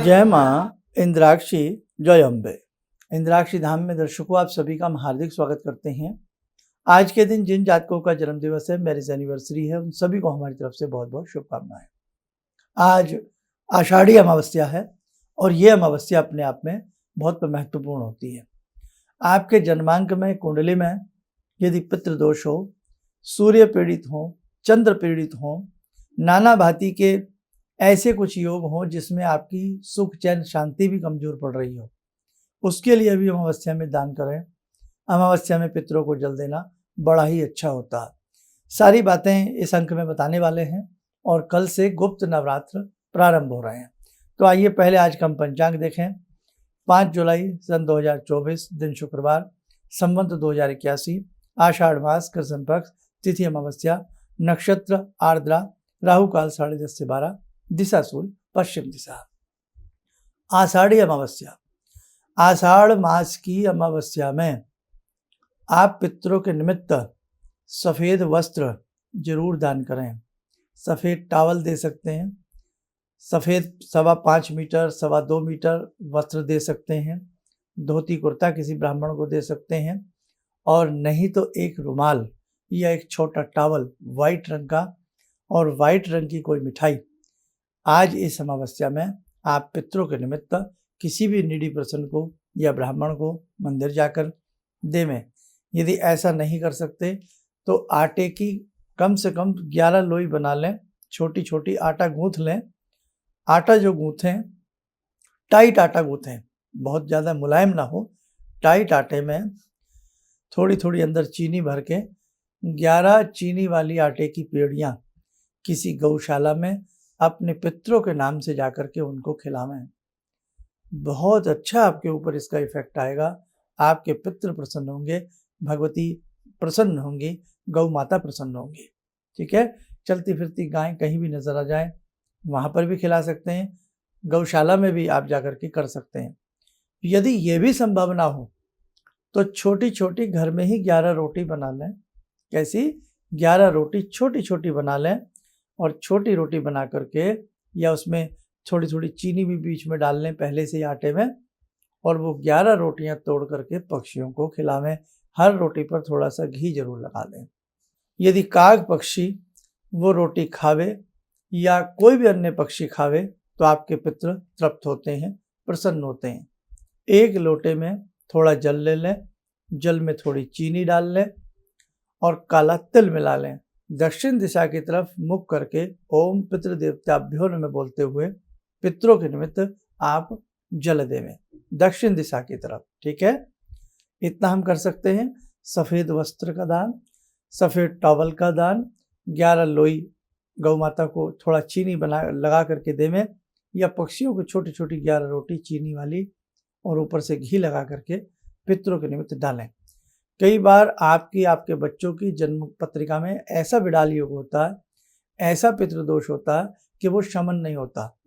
जय माँ इंद्राक्षी जय अम्बे। इंद्राक्षी धाम में दर्शकों आप सभी का हम हार्दिक स्वागत करते हैं। आज के दिन जिन जातकों का जन्म दिवस है, मैरिज एनिवर्सरी है, उन सभी को हमारी तरफ से बहुत बहुत शुभकामनाएं। आज आषाढ़ी अमावस्या है और ये अमावस्या अपने आप में बहुत महत्वपूर्ण होती है। आपके जन्मांक में, कुंडली में यदि पितृदोष हो, सूर्य पीड़ित हो, चंद्र पीड़ित हो, नाना भांति के ऐसे कुछ योग हों जिसमें आपकी सुख चैन शांति भी कमजोर पड़ रही हो, उसके लिए भी अमावस्या में दान करें। अमावस्या में पितरों को जल देना बड़ा ही अच्छा होता है। सारी बातें इस अंक में बताने वाले हैं और कल से गुप्त नवरात्र प्रारंभ हो रहे हैं। तो आइए पहले आज का हम पंचांग देखें। 5 जुलाई सन 2024, दिन शुक्रवार, संवत 2081, आषाढ़ मास, कृष्ण पक्ष, तिथि अमावस्या, नक्षत्र आर्द्रा, राहु काल 10:30 से 12, दिशा सूल पश्चिम दिशा। आषाढ़ी अमावस्या, आषाढ़ मास की अमावस्या में आप पितरों के निमित्त सफ़ेद वस्त्र जरूर दान करें। सफ़ेद टावल दे सकते हैं, सफ़ेद 5.25 मीटर, 2.25 मीटर वस्त्र दे सकते हैं, धोती कुर्ता किसी ब्राह्मण को दे सकते हैं, और नहीं तो एक रुमाल या एक छोटा टावल वाइट रंग का और वाइट रंग की कोई मिठाई आज इस अमावस्या में आप पितरों के निमित्त किसी भी नीडी पर्सन को या ब्राह्मण को मंदिर जाकर देवें। यदि ऐसा नहीं कर सकते तो आटे की कम से कम 11 लोई बना लें, छोटी छोटी आटा गूंथ लें। आटा जो गूंथें टाइट आटा गूंथें, बहुत ज़्यादा मुलायम ना हो। टाइट आटे में थोड़ी थोड़ी अंदर चीनी भर के 11 चीनी वाली आटे की पेड़ियाँ किसी गौशाला में अपने पितरों के नाम से जाकर के उनको खिलावें। बहुत अच्छा आपके ऊपर इसका इफेक्ट आएगा। आपके पितृ प्रसन्न होंगे, भगवती प्रसन्न होंगी, गौ माता प्रसन्न होंगी। ठीक है, चलती फिरती गाय कहीं भी नजर आ जाए वहाँ पर भी खिला सकते हैं, गौशाला में भी आप जाकर के कर सकते हैं। यदि ये भी संभव ना हो तो छोटी छोटी घर में ही 11 रोटी बना लें। कैसी? 11 रोटी छोटी छोटी बना लें और छोटी रोटी बना करके या उसमें थोड़ी थोड़ी चीनी भी बीच में डाल लें पहले से ही आटे में, और वो 11 रोटियां तोड़ करके पक्षियों को खिलावें। हर रोटी पर थोड़ा सा घी जरूर लगा दें। यदि काग पक्षी वो रोटी खावे या कोई भी अन्य पक्षी खावे तो आपके पितृ तृप्त होते हैं, प्रसन्न होते हैं। एक लोटे में थोड़ा जल ले लें, जल में थोड़ी चीनी डाल लें और काला तिल मिला लें। दक्षिण दिशा की तरफ मुख करके ओम पितृदेवताभ्यो नमः बोलते हुए पितरों के निमित्त आप जल देवें दक्षिण दिशा की तरफ। ठीक है, इतना हम कर सकते हैं। सफ़ेद वस्त्र का दान, सफ़ेद टॉवल का दान, 11 लोई गौ माता को थोड़ा चीनी बना लगा करके देवें, या पक्षियों को छोटी छोटी 11 रोटी चीनी वाली और ऊपर से घी लगा करके पितरों के निमित्त डालें। कई बार आपके बच्चों की जन्म पत्रिका में ऐसा विडाल योग होता है, ऐसा पितृदोष होता है कि वो शमन नहीं होता,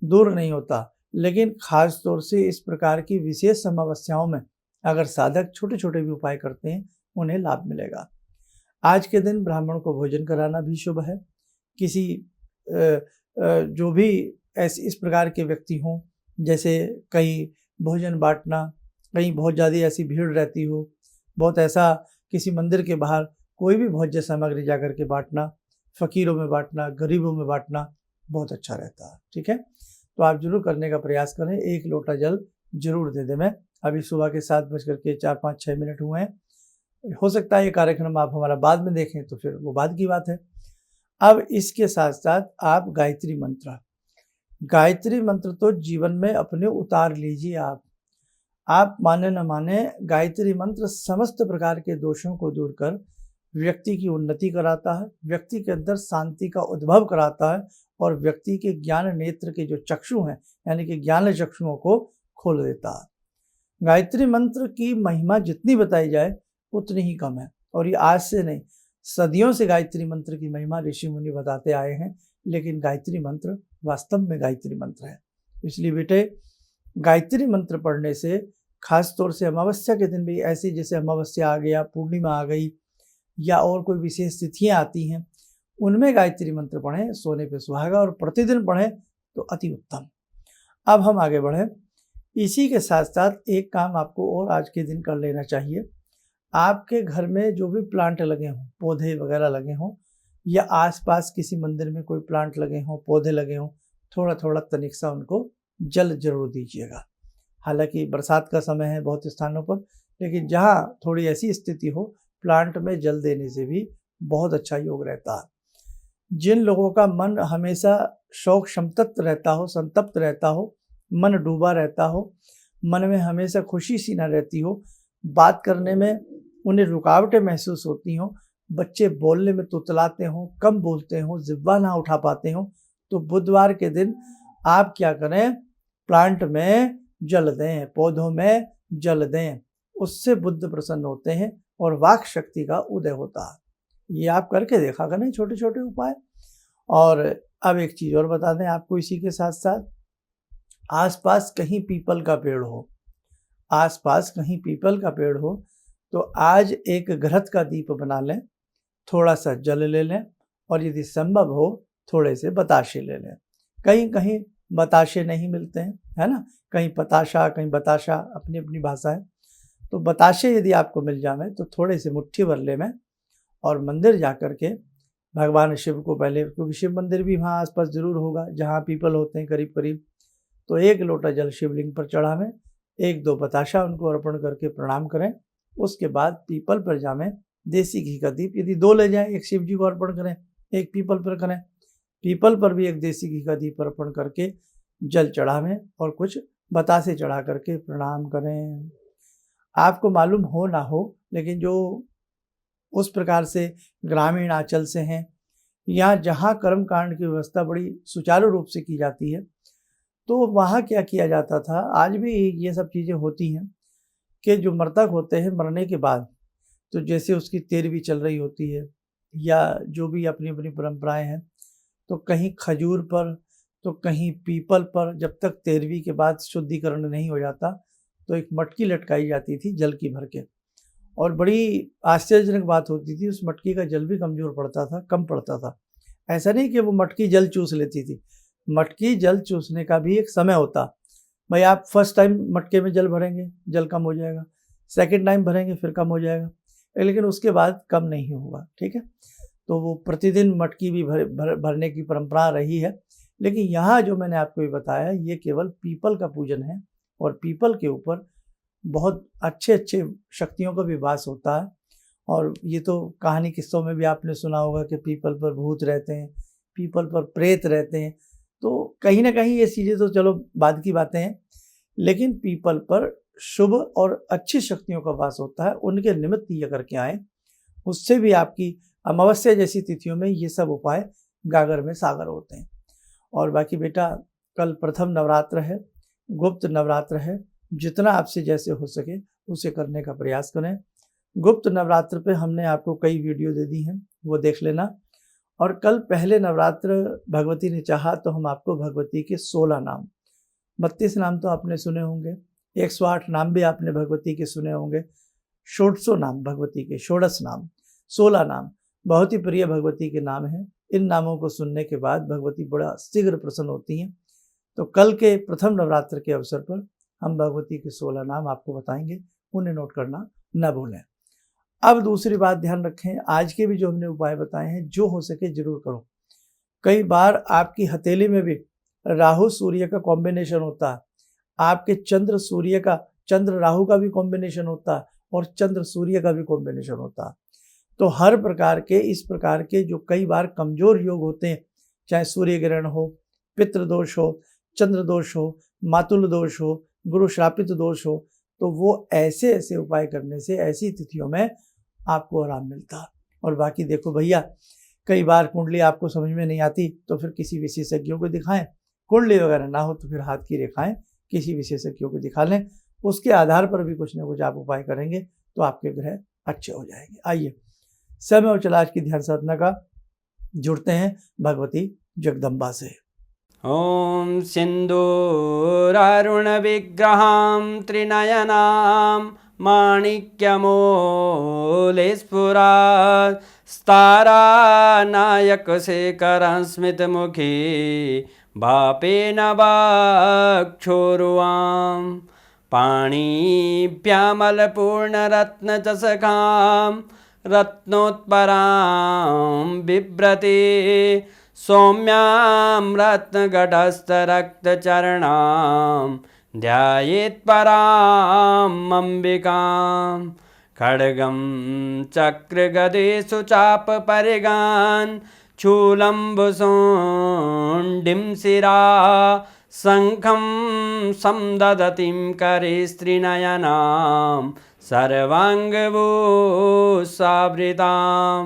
दूर नहीं होता। लेकिन खास तौर से इस प्रकार की विशेष समस्याओं में अगर साधक छोटे छोटे भी उपाय करते हैं उन्हें लाभ मिलेगा। आज के दिन ब्राह्मण को भोजन कराना भी शुभ है। किसी जो भी ऐसे इस प्रकार के व्यक्ति हों, जैसे कहीं भोजन बांटना, कहीं बहुत ज़्यादा ऐसी भीड़ रहती हो, बहुत ऐसा किसी मंदिर के बाहर कोई भी भोज्य सामग्री जाकर के बांटना, फ़कीरों में बांटना, गरीबों में बांटना बहुत अच्छा रहता है। ठीक है, तो आप जरूर करने का प्रयास करें। 1 लोटा जल जरूर दे दें। मैं अभी सुबह के 7:04-5-6 हुए हैं। हो सकता है ये कार्यक्रम आप हमारा बाद में देखें तो फिर वो बाद की बात है। अब इसके साथ साथ आप गायत्री मंत्र तो जीवन में अपने उतार लीजिए। आप माने न माने, गायत्री मंत्र समस्त प्रकार के दोषों को दूर कर व्यक्ति की उन्नति कराता है, व्यक्ति के अंदर शांति का उद्भव कराता है और व्यक्ति के ज्ञान नेत्र के जो चक्षु हैं यानी कि ज्ञान चक्षुओं को खोल देता है। गायत्री मंत्र की महिमा जितनी बताई जाए उतनी ही कम है, और ये आज से नहीं, सदियों से गायत्री मंत्र की महिमा ऋषि मुनि बताते आए हैं। लेकिन गायत्री मंत्र वास्तव में गायत्री मंत्र है। इसलिए बेटे, गायत्री मंत्र पढ़ने से खास तौर से अमावस्या के दिन भी, ऐसी जैसे अमावस्या आ गया, पूर्णिमा आ गई या और कोई विशेष तिथियां आती हैं, उनमें गायत्री मंत्र पढ़ें, सोने पे सुहागा, और प्रतिदिन पढ़ें तो अति उत्तम। अब हम आगे बढ़ें। इसी के साथ साथ एक काम आपको और आज के दिन कर लेना चाहिए। आपके घर में जो भी प्लांट लगे हों, पौधे वगैरह लगे हों, या आसपास किसी मंदिर में कोई प्लांट लगे हों, पौधे लगे हों, थोड़ा थोड़ा तनिक सा उनको जल जरूर दीजिएगा। हालांकि बरसात का समय है बहुत स्थानों पर, लेकिन जहाँ थोड़ी ऐसी स्थिति हो, प्लांट में जल देने से भी बहुत अच्छा योग रहता है। जिन लोगों का मन हमेशा शौक संतप्त रहता हो, संतप्त रहता हो, मन डूबा रहता हो, मन में हमेशा खुशी सी न रहती हो, बात करने में उन्हें रुकावटें महसूस होती हों, बच्चे बोलने में तुतलाते हों, कम बोलते हों, जिह्वा ना उठा पाते हों, तो बुधवार के दिन आप क्या करें, प्लांट में जल दें, पौधों में जल दें। उससे बुद्ध प्रसन्न होते हैं और वाक शक्ति का उदय होता है। ये आप करके देखा करें, छोटे छोटे उपाय। और अब एक चीज़ और बता दें आपको, इसी के साथ साथ आसपास कहीं पीपल का पेड़ हो, आसपास कहीं पीपल का पेड़ हो, तो आज एक घृत का दीप बना लें, थोड़ा सा जल ले लें, और यदि संभव हो थोड़े से बताशे ले लें। कहीं कहीं बताशे नहीं मिलते हैं, है ना, कहीं पताशा, कहीं बताशा, अपनी अपनी भाषा है। तो बताशे यदि आपको मिल जाए तो थोड़े से मुट्ठी भर ले में, और मंदिर जा कर के भगवान शिव को पहले, क्योंकि शिव मंदिर भी वहाँ आसपास जरूर होगा जहाँ पीपल होते हैं करीब करीब, तो 1 लोटा जल शिवलिंग पर चढ़ावें, 1-2 बताशा उनको अर्पण करके प्रणाम करें। उसके बाद पीपल पर जावें, देसी घी का दीप यदि 2 ले जाएं, एक शिव जी को अर्पण करें, एक पीपल पर करें, पीपल पर भी एक देसी घी का दीप अर्पण करके जल चढ़ावें, और कुछ बतासे चढ़ा करके प्रणाम करें। आपको मालूम हो ना हो, लेकिन जो उस प्रकार से ग्रामीण आंचल से हैं, या जहाँ कर्मकांड की व्यवस्था बड़ी सुचारू रूप से की जाती है, तो वहाँ क्या किया जाता था, आज भी ये सब चीज़ें होती हैं कि जो मृतक होते हैं, मरने के बाद तो जैसे उसकी तेरहवीं चल रही होती है, या जो भी अपनी अपनी परंपराएं हैं, तो कहीं खजूर पर, तो कहीं पीपल पर, जब तक 13वीं के बाद शुद्धिकरण नहीं हो जाता, तो एक मटकी लटकाई जाती थी जल की भर के, और बड़ी आश्चर्यजनक बात होती थी, उस मटकी का जल भी कमज़ोर पड़ता था, कम पड़ता था। ऐसा नहीं कि वो मटकी जल चूस लेती थी, मटकी जल चूसने का भी एक समय होता। भाई आप फर्स्ट टाइम मटके में जल भरेंगे, जल कम हो जाएगा, सेकंड टाइम भरेंगे फिर कम हो जाएगा, लेकिन उसके बाद कम नहीं होगा, ठीक है। तो वो प्रतिदिन मटकी भी भरने की परंपरा रही है। लेकिन यहाँ जो मैंने आपको ये बताया, ये केवल पीपल का पूजन है, और पीपल के ऊपर बहुत अच्छे अच्छे शक्तियों का भी वास होता है। और ये तो कहानी किस्सों में भी आपने सुना होगा कि पीपल पर भूत रहते हैं, पीपल पर प्रेत रहते हैं। तो कहीं ना कहीं ये चीज़ें तो चलो बाद की बातें हैं, लेकिन पीपल पर शुभ और अच्छी शक्तियों का वास होता है। उनके निमित्त ये करके आए, उससे भी आपकी अमावस्या जैसी तिथियों में ये सब उपाय गागर में सागर होते हैं। और बाकी बेटा, कल प्रथम नवरात्र है, गुप्त नवरात्र है, जितना आपसे जैसे हो सके उसे करने का प्रयास करें। गुप्त नवरात्र पे हमने आपको कई वीडियो दे दी हैं, वो देख लेना। और कल पहले नवरात्र भगवती ने चाहा तो हम आपको भगवती के 16 नाम, 32 नाम तो आपने सुने होंगे, 108 नाम भी आपने भगवती के सुने होंगे, 100 नाम भगवती के, 16 नाम, 16 नाम बहुत ही प्रिय भगवती के नाम हैं। इन नामों को सुनने के बाद भगवती बड़ा शीघ्र प्रसन्न होती हैं। तो कल के प्रथम नवरात्र के अवसर पर हम भगवती के 16 नाम आपको बताएंगे, उन्हें नोट करना न भूलें। अब दूसरी बात ध्यान रखें, आज के भी जो हमने उपाय बताए हैं, जो हो सके जरूर करो। कई बार आपकी हथेली में भी राहु सूर्य का कॉम्बिनेशन होता है, आपके चंद्र सूर्य का, चंद्र राहु का भी कॉम्बिनेशन होता है, और चंद्र सूर्य का भी कॉम्बिनेशन होता है। तो हर प्रकार के, इस प्रकार के जो कई बार कमजोर योग होते हैं, चाहे सूर्य ग्रहण हो, पितृ दोष हो, चंद्र दोष हो, मातुल दोष हो, गुरु श्रापित दोष हो, तो वो ऐसे ऐसे उपाय करने से ऐसी तिथियों में आपको आराम मिलता है। और बाकी देखो भैया, कई बार कुंडली आपको समझ में नहीं आती तो फिर किसी विशेषज्ञों को दिखाएं, कुंडली वगैरह ना हो तो फिर हाथ की रेखाएं किसी विशेषज्ञों को दिखा लें, उसके आधार पर भी कुछ ना कुछ आप उपाय करेंगे तो आपके ग्रह अच्छे हो जाएंगे। आइए समय और चला आज की ध्यान साधना का जुड़ते हैं भगवती जगदम्बा से। ॐ सिन्दूरारुणविग्रहां त्रिनयनां माणिक्यमूलस्फुरात् स्तारानायकशेखरं स्मितमुखी बापेन वक्षोरुवां पाणिभ्यामलपूर्णरत्नचषकां रत्नोत्परां बिभ्रते सौम्यां रत्नघटस्थरक्तचरणां ध्यायेत् पराम् अम्बिकां खड्गं चक्रगदेषु चापपरिगान् चूलम्बुसोण्डिं शिरा शङ्खं संदधतीं करे स्त्रीनयनां सर्वाङ्गभूषावृतां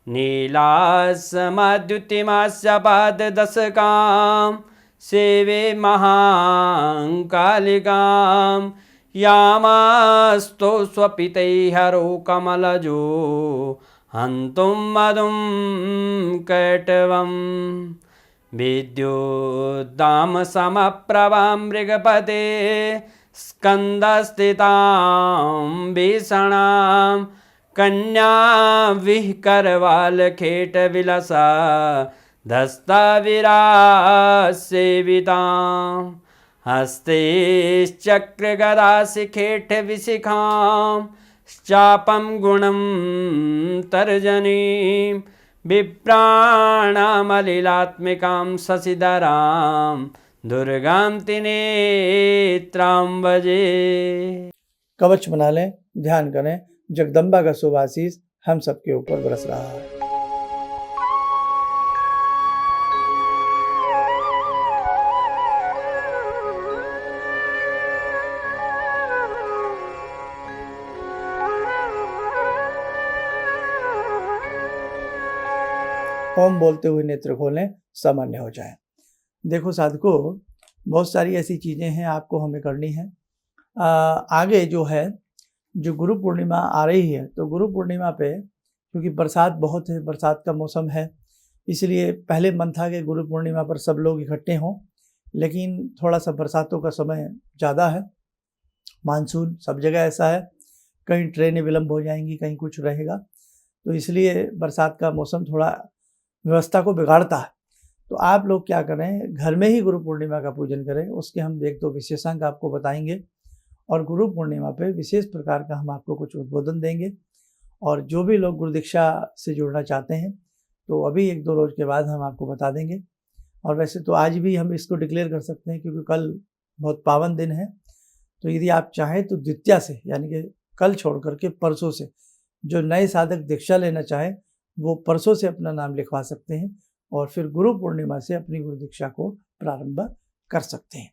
नीलासमद्युतिमास्य पाददशकां सेवे महाकालिकां यामास्तो स्वपितैहरो कमलजो हन्तुं मधुं कैटवं विद्युद्दामसमप्रभां मृगपते स्कन्दस्थितां भीषणां कन्याविहकरवालखेटविलसा धस्ताविरासेवितां हस्तैश्चक्रगदाशिखेटविशिखां चापं गुणं तर्जनीं विप्राणामलिलात्मिकां शशिधरां दुर्गां त्रिनेत्रां भजे। कवच बना लें, ध्यान करें, जगदम्बा का शुभ आशीष हम सबके ऊपर बरस रहा है। ओम बोलते हुए नेत्र खोलें, सामान्य हो जाए। देखो साधकों, बहुत सारी ऐसी चीज़ें हैं आपको हमें करनी है। आगे जो है, जो गुरु पूर्णिमा आ रही है, तो गुरु पूर्णिमा पे क्योंकि बरसात बहुत है, बरसात का मौसम है, इसलिए पहले मन था कि गुरु पूर्णिमा पर सब लोग इकट्ठे हों, लेकिन थोड़ा सा बरसातों का समय ज़्यादा है, मानसून सब जगह ऐसा है, कहीं ट्रेनें विलम्ब हो जाएंगी, कहीं कुछ रहेगा, तो इसलिए बरसात का मौसम थोड़ा व्यवस्था को बिगाड़ता है। तो आप लोग क्या करें, घर में ही गुरु पूर्णिमा का पूजन करें। उसके हम 1-2 विशेषांक आपको बताएंगे और गुरु पूर्णिमा पे विशेष प्रकार का हम आपको कुछ उद्बोधन देंगे। और जो भी लोग गुरु दीक्षा से जुड़ना चाहते हैं तो अभी 1-2 रोज के बाद हम आपको बता देंगे। और वैसे तो आज भी हम इसको डिक्लेयर कर सकते हैं क्योंकि कल बहुत पावन दिन है। तो यदि आप चाहें तो द्वितीया से, यानी कि कल छोड़ करके परसों से, जो नए साधक दीक्षा लेना चाहें वो परसों से अपना नाम लिखवा सकते हैं और फिर गुरु पूर्णिमा से अपनी गुरु दीक्षा को प्रारंभ कर सकते हैं।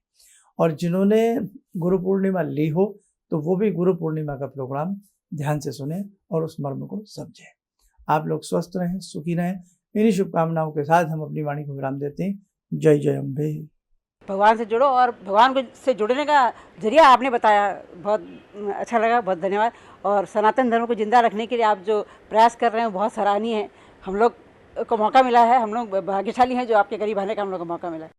और जिन्होंने गुरु पूर्णिमा ली हो तो वो भी गुरु पूर्णिमा का प्रोग्राम ध्यान से सुने और उस मर्म को समझें। आप लोग स्वस्थ रहें, सुखी रहें। इन्हीं शुभकामनाओं के साथ हम अपनी वाणी को विराम देते हैं। जय जय अम्बे। भगवान से जुड़ो और भगवान को से जुड़ने का जरिया आपने बताया, बहुत अच्छा लगा, बहुत धन्यवाद। और सनातन धर्म को जिंदा रखने के लिए आप जो प्रयास कर रहे हैं बहुत सराहनीय है। हम लोग को मौका मिला है, हम लोग भाग्यशाली हैं जो आपके करीब आने का हम लोग को मौका मिला है।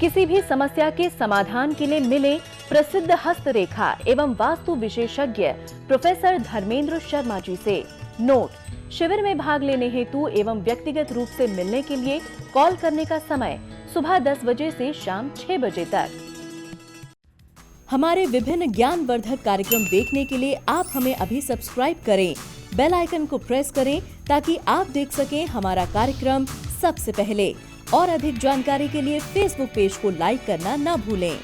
किसी भी समस्या के समाधान के लिए मिले प्रसिद्ध हस्तरेखा एवं वास्तु विशेषज्ञ प्रोफेसर धर्मेंद्र शर्मा जी से। नोट: शिविर में भाग लेने हेतु एवं व्यक्तिगत रूप से मिलने के लिए कॉल करने का समय सुबह 10 बजे से शाम 6 बजे तक। हमारे विभिन्न ज्ञानवर्धक कार्यक्रम देखने के लिए आप हमें अभी सब्सक्राइब करें, बेल आइकन को प्रेस करें ताकि आप देख सकें हमारा कार्यक्रम सबसे पहले। और अधिक जानकारी के लिए फेसबुक पेज को लाइक करना न भूलें।